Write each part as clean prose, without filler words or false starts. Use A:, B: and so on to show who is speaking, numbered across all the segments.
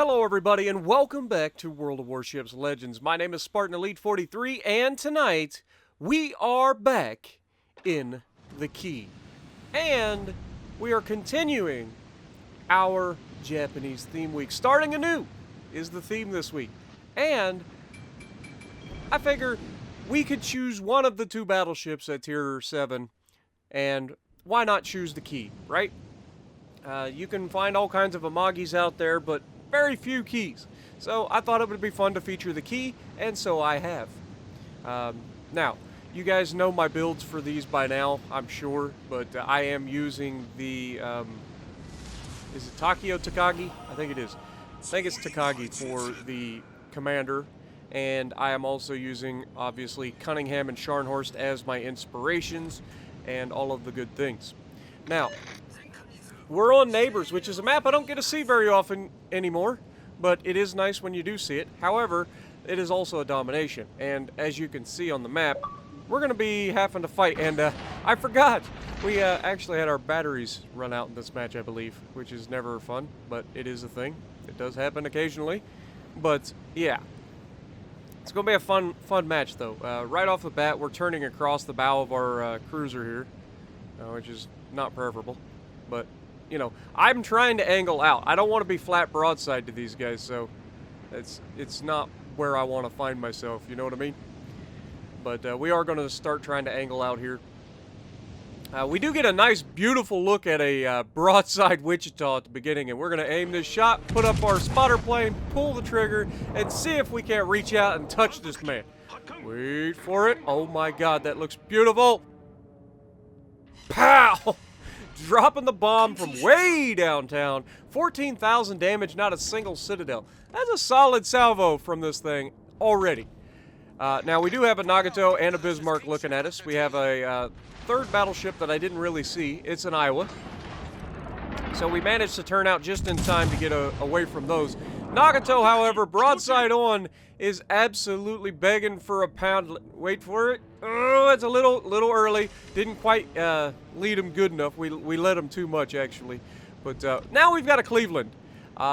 A: Hello everybody and welcome back to World of Warships Legends. My name is Spartan Elite 43 and tonight we are back in the Key. And we are continuing our Japanese theme week. Starting anew is the theme this week. And I figure we could choose one of the two battleships at Tier 7 and why not choose the Key, right? You can find all kinds of Amagis out there, but very few keys. So I thought it would be fun to feature the Key, and so I have. Now, you guys know my builds for these by now, I'm sure, but I am using the, is it Takio Takagi? I think it is. I think it's Takagi for the commander, and I am also using, obviously, Cunningham and Scharnhorst as my inspirations, and all of the good things. Now, we're on Neighbors, which is a map I don't get to see very often anymore, but it is nice when you do see it. However, it is also a domination, and as you can see on the map, we're going to be having to fight, and I forgot, we actually had our batteries run out in this match, I believe, which is never fun, but it is a thing. It does happen occasionally, but yeah. It's going to be a fun match, though. Right off the bat, we're turning across the bow of our cruiser here, which is not preferable, but you know, I'm trying to angle out. I don't want to be flat broadside to these guys, so it's not where I want to find myself, you know what I mean? But we are going to start trying to angle out here. We do get a nice, beautiful look at a broadside Wichita at the beginning, and we're going to aim this shot, put up our spotter plane, pull the trigger, and see if we can't reach out and touch this man. Wait for it. Oh my god, that looks beautiful. Pow! Dropping the bomb from way downtown. 14,000 damage, not a single citadel. That's a solid salvo from this thing already. Now, we do have a Nagato and a Bismarck looking at us. We have a third battleship that I didn't really see. It's an Iowa. So we managed to turn out just in time to get away from those. Nagato, however, broadside on, is absolutely begging for a pound. Wait for it. Oh, it's a little early. Didn't quite lead him good enough. We led him too much, actually. But now we've got a Cleveland.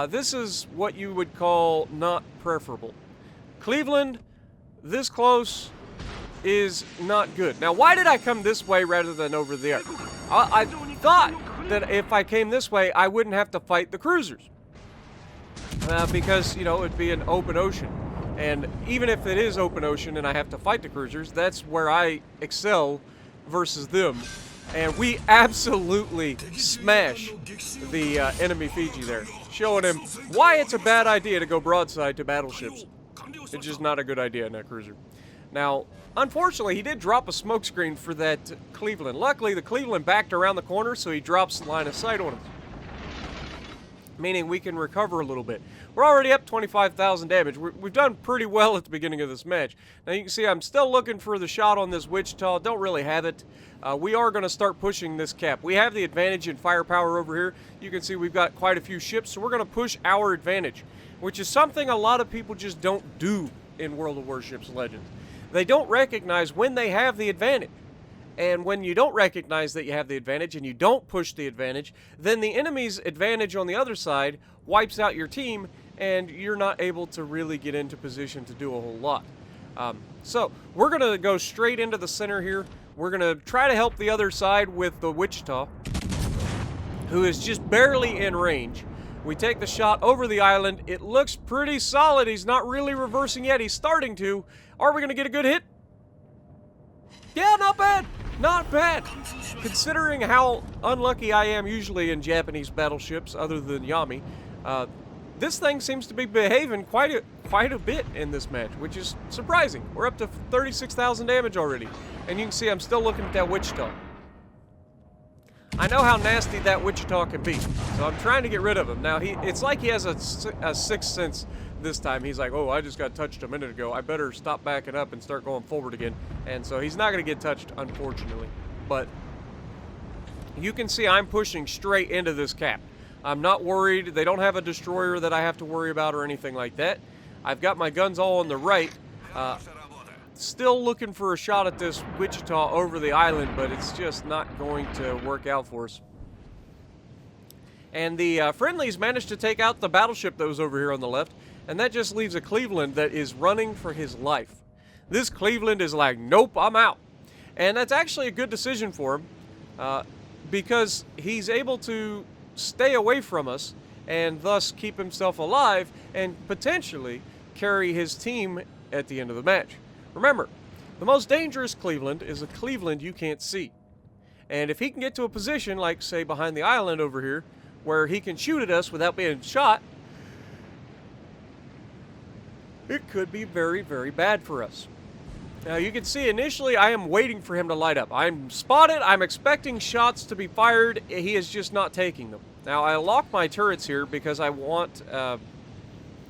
A: This is what you would call not preferable. Cleveland, this close, is not good. Now, why did I come this way rather than over there? I thought that if I came this way, I wouldn't have to fight the cruisers. Because, you know, it'd be an open ocean. And even if it is open ocean and I have to fight the cruisers, that's where I excel versus them. And we absolutely smash the enemy Fiji there, showing him why it's a bad idea to go broadside to battleships. It's just not a good idea in that cruiser. Now, unfortunately, he did drop a smokescreen for that Cleveland. Luckily, the Cleveland backed around the corner, so he drops line of sight on him, meaning we can recover a little bit. We're already up 25,000 damage. We've done pretty well at the beginning of this match. Now you can see I'm still looking for the shot on this Wichita. Don't really have it. We are going to start pushing this cap. We have the advantage in firepower over here. You can see we've got quite a few ships, so we're going to push our advantage, which is something a lot of people just don't do in World of Warships Legends. They don't recognize when they have the advantage. And when you don't recognize that you have the advantage and you don't push the advantage, then the enemy's advantage on the other side wipes out your team and you're not able to really get into position to do a whole lot. So we're going to go straight into the center here. We're going to try to help the other side with the Wichita, who is just barely in range. We take the shot over the island. It looks pretty solid. He's not really reversing yet. He's starting to. Are we going to get a good hit? Yeah, not bad. Not bad, considering how unlucky I am usually in Japanese battleships, other than Yami. This thing seems to be behaving quite a bit in this match, which is surprising. We're up to 36,000 damage already, and you can see I'm still looking at that Wichita. I know how nasty that Wichita can be, so I'm trying to get rid of him. Now, it's like he has a sixth sense this time. He's like, oh, I just got touched a minute ago. I better stop backing up and start going forward again. And so he's not going to get touched, unfortunately. But you can see I'm pushing straight into this cap. I'm not worried. They don't have a destroyer that I have to worry about or anything like that. I've got my guns all on the right. Still looking for a shot at this Wichita over the island, but it's just not going to work out for us. And the friendlies managed to take out the battleship that was over here on the left, and that just leaves a Cleveland that is running for his life. This Cleveland is like, nope, I'm out. And that's actually a good decision for him, because he's able to stay away from us and thus keep himself alive and potentially carry his team at the end of the match. Remember, the most dangerous Cleveland is a Cleveland you can't see. And if he can get to a position, like say behind the island over here, where he can shoot at us without being shot, it could be very, very bad for us. Now you can see initially I am waiting for him to light up. I'm spotted, I'm expecting shots to be fired, he is just not taking them. Now I lock my turrets here because I want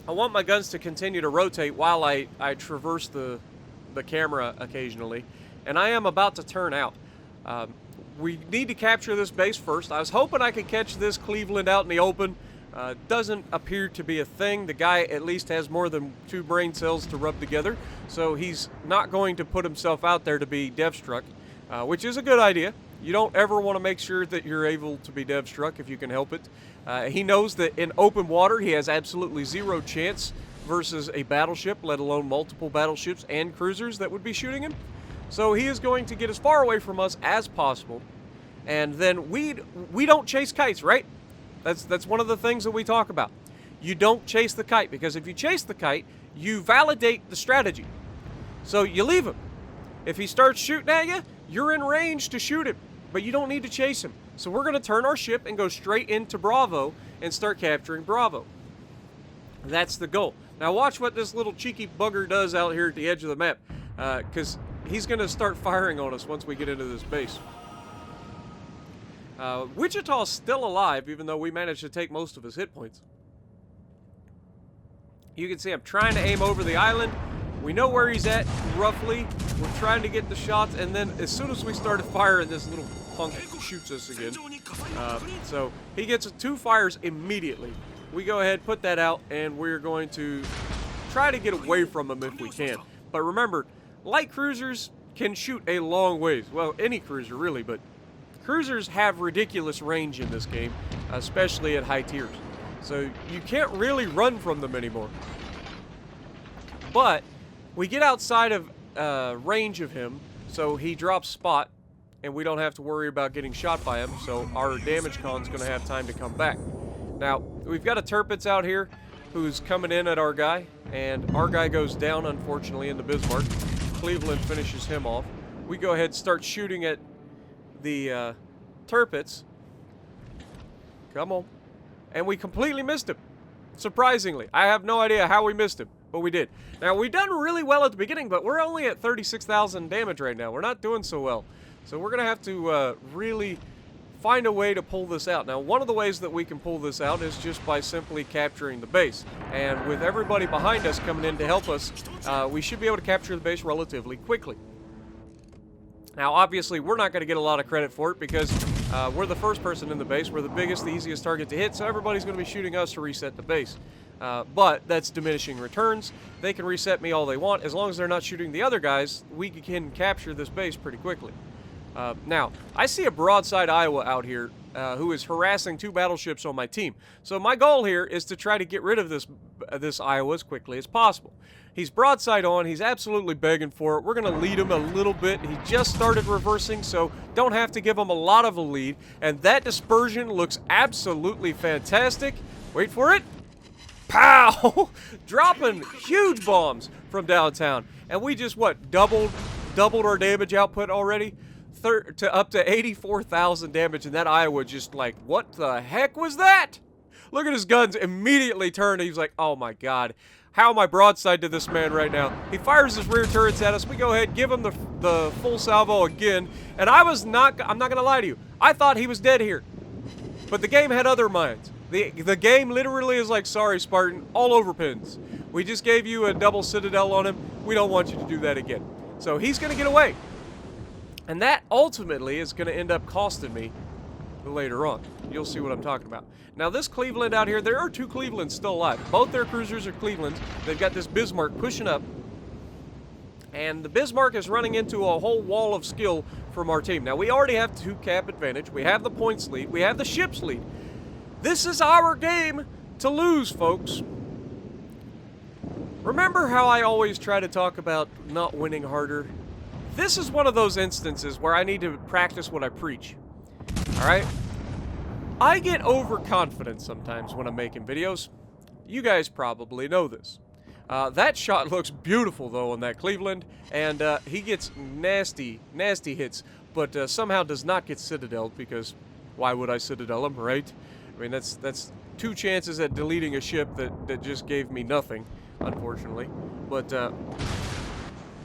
A: my guns to continue to rotate while I traverse the camera occasionally, and I am about to turn out. We need to capture this base first. I was hoping I could catch this Cleveland out in the open. Doesn't appear to be a thing. The guy at least has more than 2 brain cells to rub together, so he's not going to put himself out there to be dev-struck, which is a good idea. You don't ever want to make sure that you're able to be dev-struck if you can help it. He knows that in open water he has absolutely 0 chance versus a battleship, let alone multiple battleships and cruisers that would be shooting him. So he is going to get as far away from us as possible, and then we don't chase kites, right? That's one of the things that we talk about. You don't chase the kite, because if you chase the kite, you validate the strategy. So you leave him. If he starts shooting at you, you're in range to shoot him, but you don't need to chase him. So we're going to turn our ship and go straight into Bravo and start capturing Bravo. That's the goal. Now watch what this little cheeky bugger does out here at the edge of the map, because he's going to start firing on us once we get into this base. Wichita's still alive, even though we managed to take most of his hit points. You can see I'm trying to aim over the island. We know where he's at, roughly. We're trying to get the shots, and then as soon as we started firing, this little punk shoots us again. So he gets 2 fires immediately. We go ahead, put that out, and we're going to try to get away from him if we can. But remember, light cruisers can shoot a long ways. Well, any cruiser really, but cruisers have ridiculous range in this game, especially at high tiers. So you can't really run from them anymore. But we get outside of range of him, so he drops spot, and we don't have to worry about getting shot by him, so our damage con's going to have time to come back. Now, we've got a Tirpitz out here who's coming in at our guy, and our guy goes down, unfortunately, in the Bismarck. Cleveland finishes him off. We go ahead and start shooting at the Tirpitz. Come on. And we completely missed him. Surprisingly. I have no idea how we missed him, but we did. Now, we've done really well at the beginning, but we're only at 36,000 damage right now. We're not doing so well. So we're going to have to really find a way to pull this out. Now, one of the ways that we can pull this out is just by simply capturing the base. And with everybody behind us coming in to help us, we should be able to capture the base relatively quickly. Now, obviously, we're not going to get a lot of credit for it because we're the first person in the base. We're the biggest, the easiest target to hit, so everybody's going to be shooting us to reset the base. But that's diminishing returns. They can reset me all they want. As long as they're not shooting the other guys, we can capture this base pretty quickly. Now, I see a broadside Iowa out here who is harassing 2 battleships on my team. So my goal here is to try to get rid of this Iowa as quickly as possible. He's broadside on. He's absolutely begging for it. We're going to lead him a little bit. He just started reversing, so don't have to give him a lot of a lead. And that dispersion looks absolutely fantastic. Wait for it. Pow! Dropping huge bombs from downtown. And we just, what, doubled our damage output already? To up to 84,000 damage, and that Iowa just like, what the heck was that? Look at his guns immediately turn. He's like, oh my god, how am I broadside to this man right now? He fires his rear turrets at us. We go ahead, give him the full salvo again, and I'm not gonna lie to you, I thought he was dead here, but the game had other minds. The game literally is like, sorry Spartan, all over pins. We just gave you a double citadel on him. We don't want you to do that again. So he's gonna get away. And that ultimately is going to end up costing me later on. You'll see what I'm talking about. Now, this Cleveland out here, there are 2 Clevelands still alive. Both their cruisers are Clevelands. They've got this Bismarck pushing up. And the Bismarck is running into a whole wall of skill from our team. Now, we already have 2 cap advantage. We have the points lead. We have the ships lead. This is our game to lose, folks. Remember how I always try to talk about not winning harder? This is one of those instances where I need to practice what I preach. Alright? I get overconfident sometimes when I'm making videos. You guys probably know this. That shot looks beautiful, though, on that Cleveland, and he gets nasty, nasty hits, but somehow does not get citadeled, because why would I citadel him, right? I mean, that's 2 chances at deleting a ship that just gave me nothing, unfortunately. But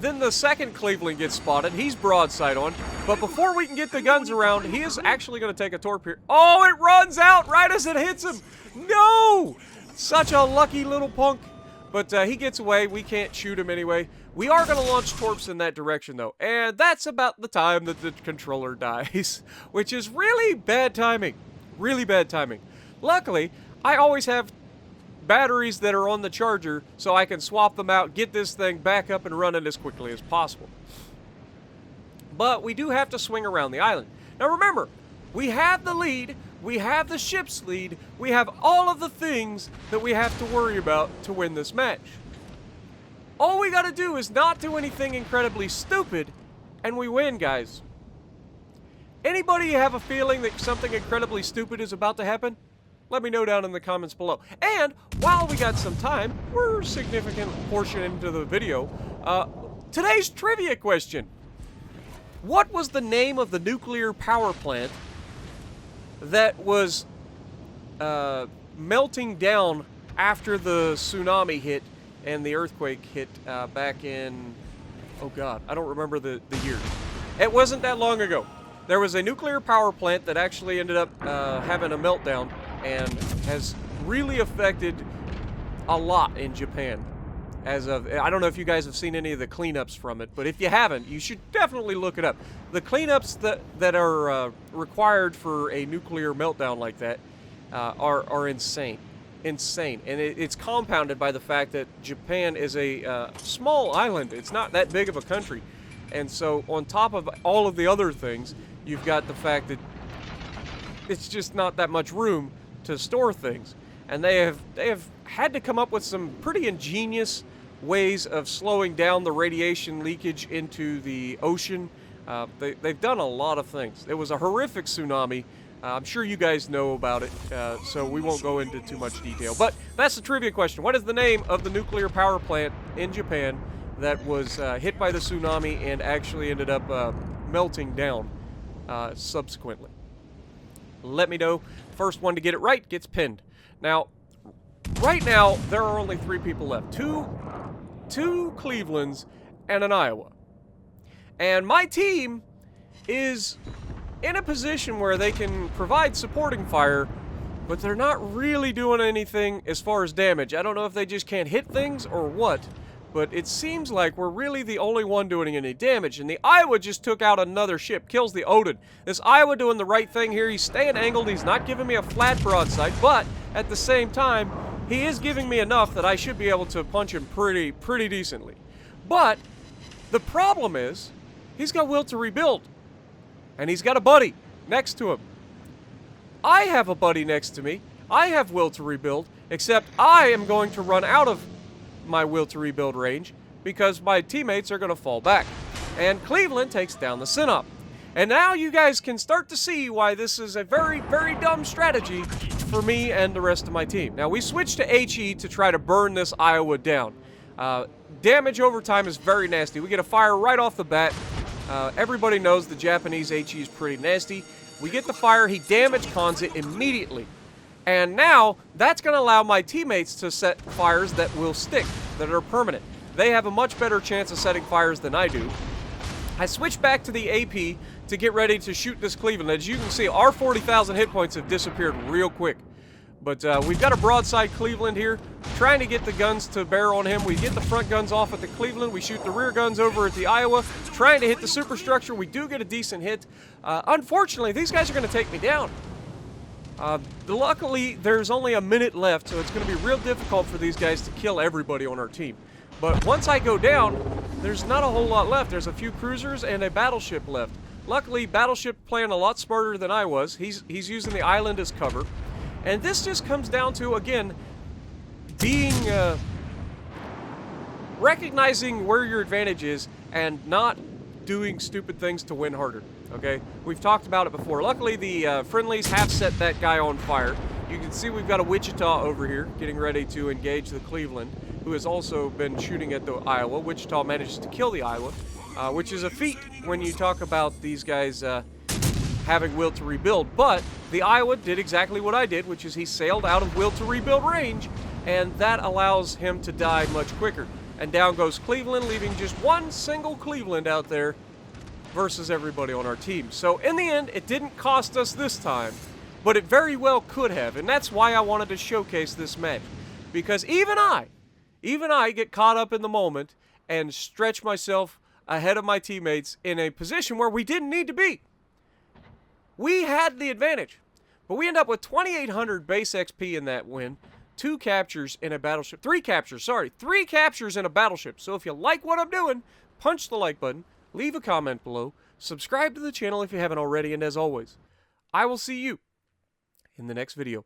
A: then the second Cleveland gets spotted. He's broadside on, but before we can get the guns around, he is actually going to take a torpedo. Oh, it runs out right as it hits him! No! Such a lucky little punk. But he gets away. We can't shoot him anyway. We are going to launch torps in that direction, though. And that's about the time that the controller dies, which is really bad timing. Really bad timing. Luckily, I always have batteries that are on the charger, so I can swap them out, get this thing back up and running as quickly as possible. But we do have to swing around the island. Now remember, we have the lead. We have the ship's lead. We have all of the things that we have to worry about to win this match. All we gotta do is not do anything incredibly stupid, and we win, guys. Anybody have a feeling that something incredibly stupid is about to happen? Let me know down in the comments below. And while we got some time, we're a significant portion into the video, today's trivia question. What was the name of the nuclear power plant that was melting down after the tsunami hit and the earthquake hit back in, oh god, I don't remember the year. It wasn't that long ago. There was a nuclear power plant that actually ended up having a meltdown and has really affected a lot in Japan. As of, I don't know if you guys have seen any of the cleanups from it, but if you haven't, you should definitely look it up. The cleanups that are required for a nuclear meltdown like that are insane. Insane. And it's compounded by the fact that Japan is a small island. It's not that big of a country. And so on top of all of the other things, you've got the fact that it's just not that much room to store things. And they have had to come up with some pretty ingenious ways of slowing down the radiation leakage into the ocean. They've done a lot of things. It was a horrific tsunami. I'm sure you guys know about it, so we won't go into too much detail. But that's the trivia question. What is the name of the nuclear power plant in Japan that was hit by the tsunami and actually ended up melting down subsequently? Let me know. First one to get it right gets pinned. Now, right now, there are only 3 people left. Two Clevelands and an Iowa. And my team is in a position where they can provide supporting fire, but they're not really doing anything as far as damage. I don't know if they just can't hit things or what, but it seems like we're really the only one doing any damage. And the Iowa just took out another ship, kills the Odin. This Iowa doing the right thing here. He's staying angled. He's not giving me a flat broadside, but at the same time, he is giving me enough that I should be able to punch him pretty decently. But the problem is, he's got will to rebuild. And he's got a buddy next to him. I have a buddy next to me. I have will to rebuild, except I am going to run out of my will to rebuild range because my teammates are going to fall back. And Cleveland takes down the Synop. And now you guys can start to see why this is a very dumb strategy for me and the rest of my team. Now, we switched to HE to try to burn this Iowa down. Damage over time is very nasty. We get a fire right off the bat. Everybody knows the Japanese HE is pretty nasty. We get the fire, he damage cons it immediately. And now, that's going to allow my teammates to set fires that will stick, that are permanent. They have a much better chance of setting fires than I do. I switch back to the AP to get ready to shoot this Cleveland. As you can see, our 40,000 hit points have disappeared real quick. But we've got a broadside Cleveland here, trying to get the guns to bear on him. We get the front guns off at the Cleveland. We shoot the rear guns over at the Iowa, trying to hit the superstructure. We do get a decent hit. Unfortunately, these guys are going to take me down. Luckily, there's only a minute left, so it's going to be real difficult for these guys to kill everybody on our team. But once I go down, there's not a whole lot left. There's a few cruisers and a battleship left. Luckily, battleship playing a lot smarter than I was. He's using the island as cover. And this just comes down to, again, being, recognizing where your advantage is and not doing stupid things to win harder, okay? We've talked about it before. Luckily, the friendlies have set that guy on fire. You can see we've got a Wichita over here getting ready to engage the Cleveland, who has also been shooting at the Iowa. Wichita manages to kill the Iowa, which is a feat when you talk about these guys having will to rebuild. But the Iowa did exactly what I did, which is he sailed out of will to rebuild range, and that allows him to die much quicker. And down goes Cleveland, leaving just one single Cleveland out there versus everybody on our team. So in the end, it didn't cost us this time, but it very well could have. And that's why I wanted to showcase this match. Because even I get caught up in the moment and stretch myself ahead of my teammates in a position where we didn't need to be. We had the advantage, but we end up with 2,800 base XP in that win. 2 captures in a battleship. 3 captures, sorry. 3 captures in a battleship. So if you like what I'm doing, punch the like button, leave a comment below, subscribe to the channel if you haven't already, and as always, I will see you in the next video.